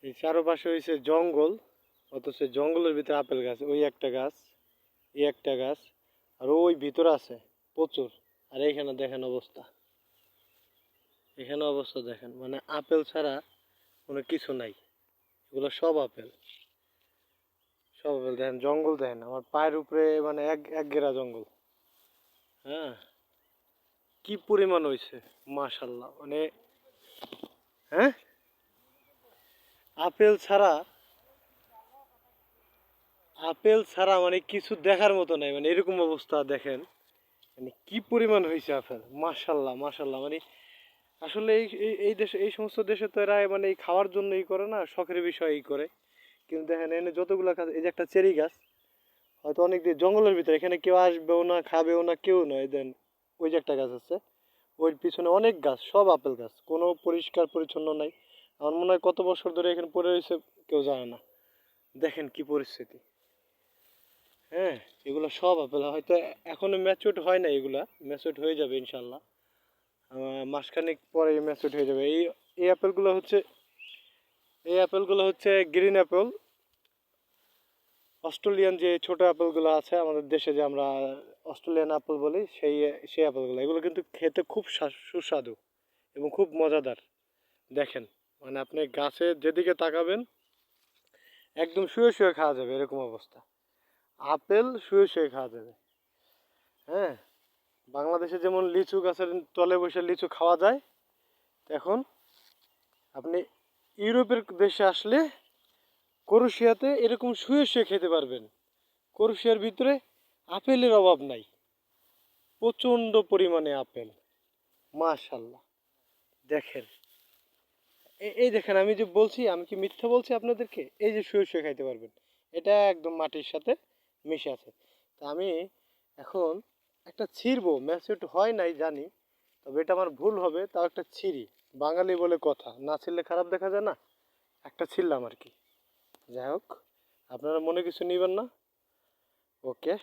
এই চারপাশে হয়েছে জঙ্গল, অথচ জঙ্গলের ভিতরে আপেল গাছ, ওই একটা গাছ, এই একটা গাছ, আর ওই ভিতরে আছে প্রচুর। আর এইখানে দেখেন অবস্থা, এখানে অবস্থা দেখেন, মানে আপেল ছাড়া কোনো কিছু নাই। এগুলো সব আপেল, সব আপেল। দেখেন জঙ্গল, দেখেন আমার পায়ের উপরে, মানে এক এক ঘেরা জঙ্গল। হ্যাঁ, কি পরিমাণ হয়েছে মাশাল্লাহ, মানে হ্যাঁ, আপেল ছাড়া, আপেল ছাড়া মানে কিছু দেখার মতো নাই, মানে এরকম অবস্থা দেখেন, মানে কি পরিমাণ হয়েছে আপেল, মাশাল্লাহ মাশাল্লাহ। মানে আসলে এই এই এই দেশে, এই সমস্ত দেশে তো এরা মানে এই খাওয়ার জন্য ই করে না, শখের বিষয় ই করে। কিন্তু দেখেন এনে যতগুলো গাছ, এই যে একটা চেরি গাছ, হয়তো অনেক দিন জঙ্গলের ভিতরে, এখানে কেউ আসবেও না, খাবেও না, কেউ নয়। দেন ওই যে একটা গাছ আছে, ওই পিছনে অনেক গাছ, সব আপেল গাছ, কোনো পরিষ্কার পরিচ্ছন্ন নাই। আমার মনে হয় কত বছর ধরে এখানে পড়ে রয়েছে কেউ জানে না। দেখেন কি পরিস্থিতি। হ্যাঁ, এগুলো সব আপেল, হয়তো এখনো ম্যাচিউরড হয় না, এগুলা ম্যাচিউরড হয়ে যাবে ইনশাল্লাহ। মাসখানেক পরে ম্যাচিউরড হয়ে যাবে। এই এই আপেলগুলো হচ্ছে, এই আপেলগুলো হচ্ছে গ্রিন আপেল। অস্ট্রেলিয়ান যে ছোট আপেলগুলো আছে আমাদের দেশে, যে আমরা অস্ট্রেলিয়ান আপেল বলি, সেই সেই আপেলগুলো, এগুলো কিন্তু খেতে খুব সুস্বাদু এবং খুব মজাদার। দেখেন, মানে আপনি গাছে যেদিকে তাকাবেন একদম শুয়ে শুয়ে খাওয়া যাবে, এরকম অবস্থা। আপেল শুয়ে শুয়ে খাওয়া যাবে। হ্যাঁ, বাংলাদেশে যেমন লিচু গাছের তলে বসে লিচু খাওয়া যায়, এখন আপনি ইউরোপের দেশে আসলে ক্রোয়েশিয়াতে এরকম শুয়ে শুয়ে খেতে পারবেন। ক্রোয়েশিয়ার ভিতরে আপেলের অভাব নাই, প্রচণ্ড পরিমাণে আপেল, মাশাল্লাহ। দেখেন, এই দেখেন, আমি যে বলছি, আমি কি মিথ্যা বলছি আপনাদেরকে? এই যে শুয়ে শুয়ে খাইতে পারবেন, এটা একদম মাটির সাথে মিশে আছে। তা আমি এখন একটা ছিঁড়বো, ম্যাচিউরড হয় নাই জানি, তবে এটা আমার ভুল হবে, তাও একটা ছিঁড়ি। বাঙালি বলে কথা, না ছিঁড়লে খারাপ দেখা যায় না, একটা ছিঁড়লাম আর কি। যাই হোক, আপনারা মনে কিছু নেবেন না। ওকে।